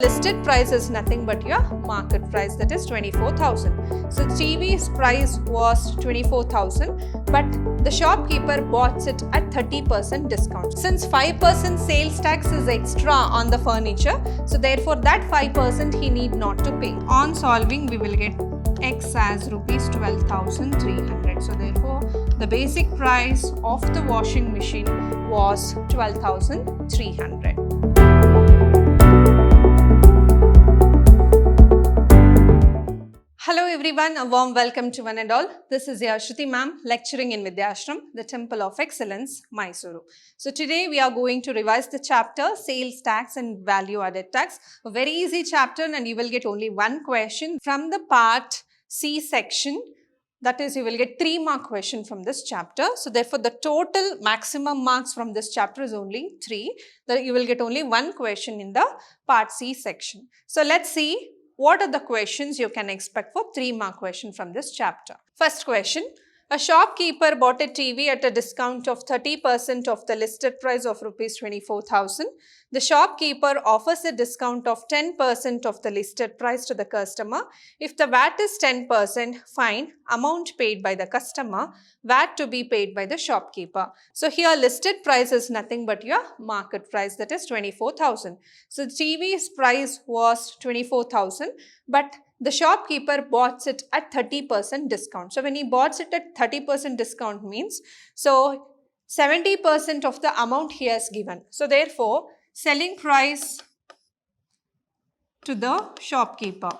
Listed price is nothing but your market price, that is 24,000. So TV's price was 24,000, but the shopkeeper bought it at 30% discount. Since 5% sales tax is extra on the furniture, so therefore that 5% he need not to pay. On solving, we will get X as rupees 12,300. So therefore the basic price of the washing machine was 12,300. Hello everyone, a warm welcome to one and all. This is your Shruti ma'am lecturing in Vidhyaashram, the Temple of Excellence, Mysuru. So today we are going to revise the chapter Sales Tax and Value Added Tax. A very easy chapter and you will get only one question from the part C section. That is, you will get 3-mark question from this chapter. So therefore the total maximum marks from this chapter is only 3. That you will get only one question in the part C section. So let's see what are the questions you can expect for 3-mark question from this chapter. First question, a shopkeeper bought a TV at a discount of 30% of the listed price of rupees 24,000. The shopkeeper offers a discount of 10% of the listed price to the customer. If the VAT is 10%, fine, amount paid by the customer, VAT to be paid by the shopkeeper. So here listed price is nothing but your market price, that is 24,000. So TV's price was 24,000, but the shopkeeper bought it at 30% discount. So when he bought it at 30% discount means, so 70% of the amount he has given. So therefore, selling price to the shopkeeper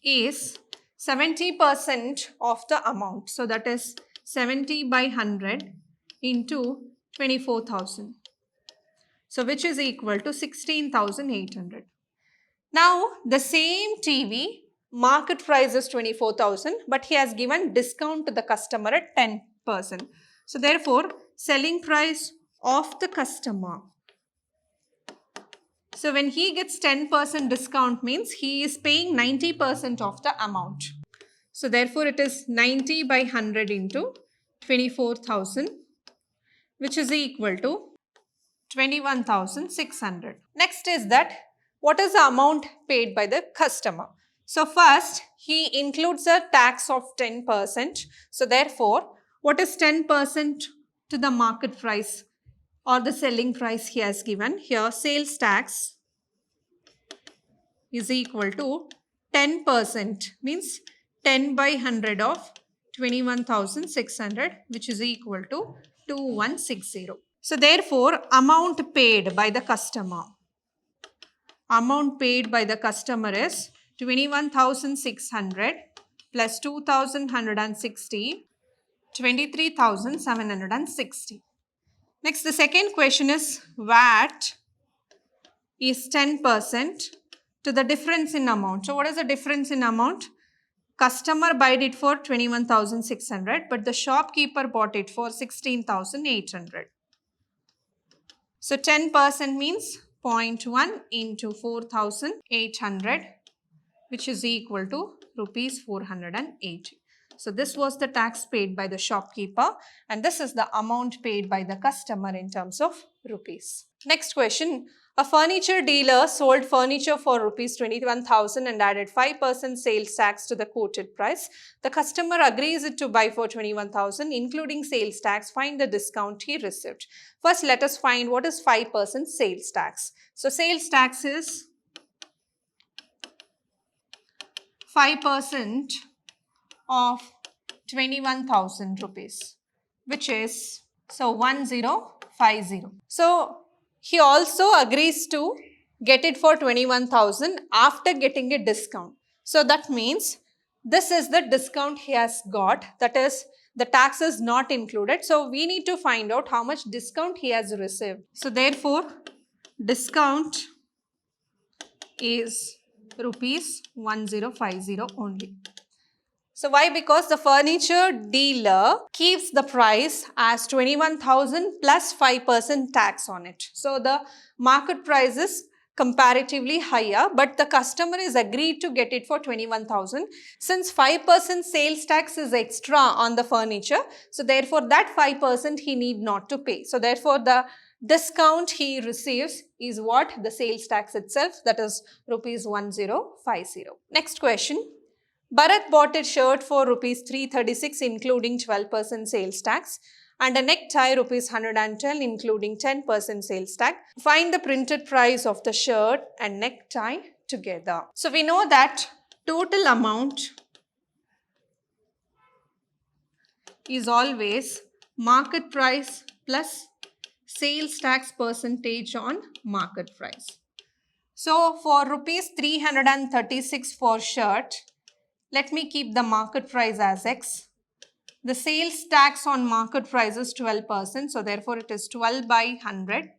is 70% of the amount. So that is 70 by 100 into 24,000. So which is equal to 16,800. Now the same TV market price is 24,000, but he has given discount to the customer at 10%. So therefore selling price of the customer. So when he gets 10% discount means he is paying 90% of the amount. So therefore it is 90 by 100 into 24,000, which is equal to 21,600. Next is that what is the amount paid by the customer? So first he includes a tax of 10%. So therefore what is 10% to the market price or the selling price he has given? Here sales tax is equal to 10% means 10 by 100 of 21,600, which is equal to 2160. So therefore, amount paid by the customer. Amount paid by the customer is 21,600 plus 2,160, 23,760. Next, the second question is VAT is 10% to the difference in amount. So what is the difference in amount? Customer bought it for 21,600, but the shopkeeper bought it for 16,800. So 10% means 0.1 into 4,800, which is equal to rupees 480. So this was the tax paid by the shopkeeper and this is the amount paid by the customer in terms of rupees. Next question. A furniture dealer sold furniture for rupees 21,000 and added 5% sales tax to the quoted price. The customer agrees to buy for 21,000 including sales tax. Find the discount he received. First, let us find what is 5% sales tax. So sales tax is 5% of 21,000 rupees, which is, so 1050. So he also agrees to get it for 21,000 after getting a discount. So that means this is the discount he has got, that is the tax is not included. So we need to find out how much discount he has received. So therefore discount is rupees 1050 only. So why? Because the furniture dealer keeps the price as 21,000 plus 5% tax on it. So the market price is comparatively higher, but the customer is agreed to get it for 21,000. Since 5% sales tax is extra on the furniture, so therefore that 5% he need not to pay. So therefore the discount he receives is what? The sales tax itself, that is rupees 1050. Next question. Bharat bought a shirt for rupees 336 including 12% sales tax and a necktie rupees 110 including 10% sales tax. Find the printed price of the shirt and necktie together. So we know that total amount is always market price plus sales tax percentage on market price. So for rupees 336 for shirt, let me keep the market price as X. The sales tax on market price is 12%. So therefore it is 12 by 100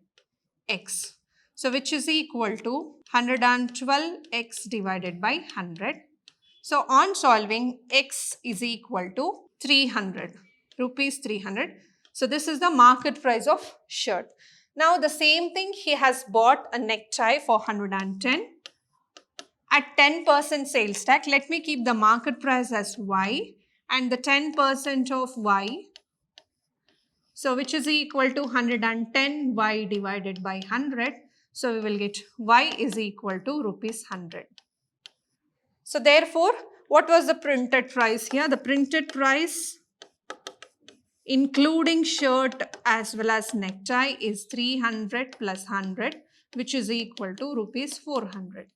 X. So which is equal to 112 X divided by 100. So on solving, X is equal to 300, rupees 300. So this is the market price of shirt. Now the same thing, he has bought a necktie for 110 at 10% sales tax. Let me keep the market price as Y and the 10% of Y. So which is equal to 110 Y divided by 100. So we will get Y is equal to rupees 100. So therefore, what was the printed price here? The printed price including shirt as well as necktie is 300 plus 100, which is equal to rupees 400.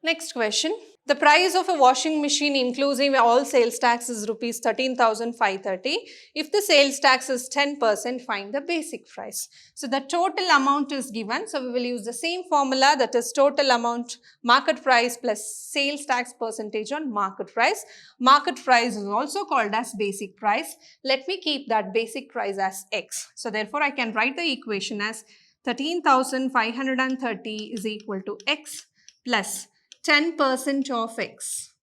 Next question. The price of a washing machine inclusive all sales tax is rupees 13,530. If the sales tax is 10%, find the basic price. So the total amount is given. So we will use the same formula, that is total amount market price plus sales tax percentage on market price. Market price is also called as basic price. Let me keep that basic price as X. So therefore I can write the equation as 13,530 is equal to X plus 10% of X.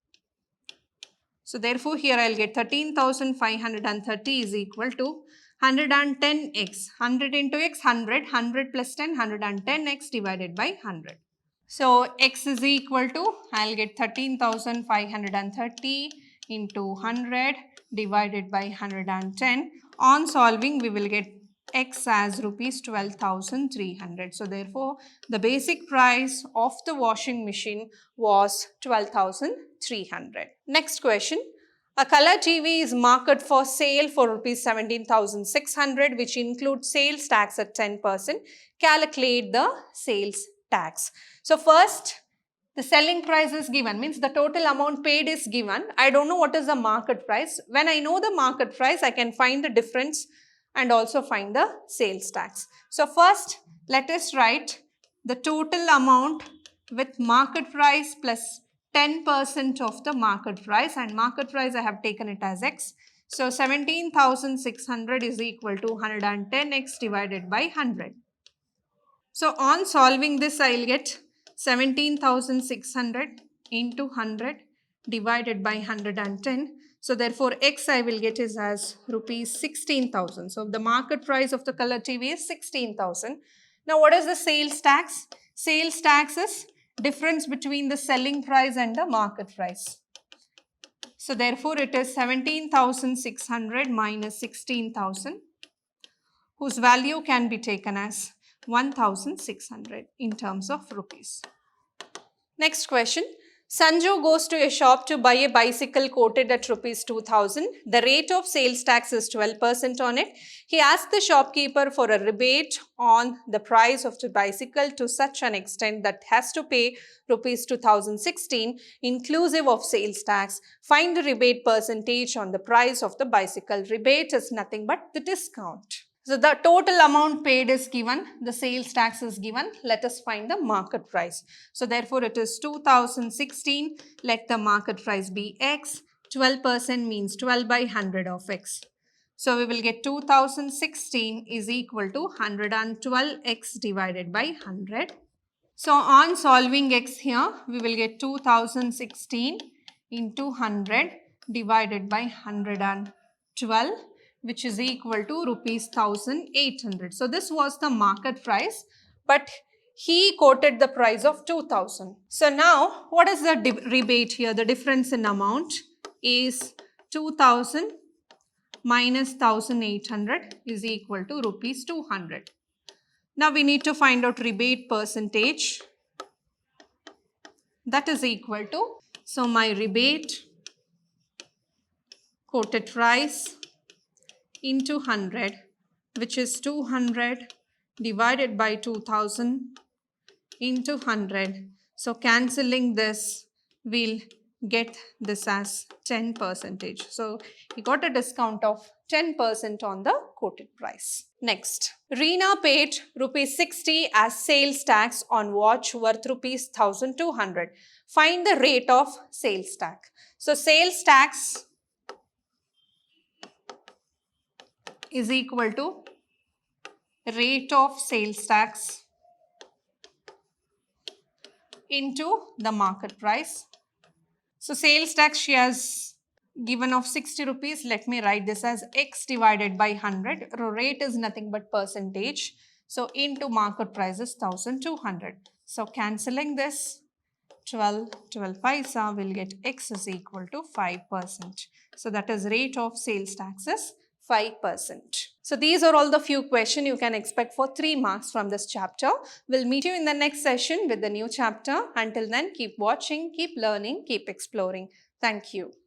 So therefore here I will get 13,530 is equal to 110x. 100 into x, 100. 100 plus 10, 110x divided by 100. So x is equal to, I will get 13,530 into 100 divided by 110. On solving, we will get x as rupees 12,300. So therefore, the basic price of the washing machine was 12,300. Next question. A color TV is marked for sale for rupees 17,600, which includes sales tax at 10%. Calculate the sales tax. So first, the selling price is given, means the total amount paid is given. I don't know what is the market price. When I know the market price, I can find the difference and also find the sales tax. So first, let us write the total amount with market price plus 10% of the market price, and market price I have taken it as X. So 17,600 is equal to 110x divided by 100. So on solving this, I will get 17,600 into 100 divided by 110. So therefore, X I will get is as rupees 16,000. So the market price of the color TV is 16,000. Now what is the sales tax? Sales tax is difference between the selling price and the market price. So therefore, it is 17,600 minus 16,000, whose value can be taken as 1,600 in terms of rupees. Next question. Sanju goes to a shop to buy a bicycle quoted at rupees 2,000. The rate of sales tax is 12% on it. He asked the shopkeeper for a rebate on the price of the bicycle to such an extent that has to pay rupees 2016 inclusive of sales tax. Find the rebate percentage on the price of the bicycle. Rebate is nothing but the discount. So the total amount paid is given, the sales tax is given. Let us find the market price. So therefore, it is 2016. Let the market price be X. 12% means 12 by 100 of X. So we will get 2016 is equal to 112x divided by 100. So on solving X here, we will get 2016 into 100 divided by 112. Which is equal to rupees 1,800. So this was the market price, but he quoted the price of 2,000. So now, what is the rebate here? The difference in amount is 2,000 minus 1800 is equal to rupees 200. Now we need to find out rebate percentage. That is equal to, so my rebate quoted price into 100, which is 200 divided by 2000 into 100. So cancelling this, we'll get this as 10%. So we got a discount of 10% on the quoted price. Next, Reena paid rupees 60 as sales tax on watch worth rupees 1200. Find the rate of sales tax. So sales tax is equal to rate of sales tax into the market price. So sales tax she has given of 60 rupees. Let me write this as x divided by 100. Rate is nothing but percentage. So into market price is 1200. So cancelling this, 12 paisa, will get x is equal to 5%. So that is rate of sales tax is 5%. So these are all the few questions you can expect for 3 marks from this chapter. We'll meet you in the next session with the new chapter. Until then, keep watching, keep learning, keep exploring. Thank you.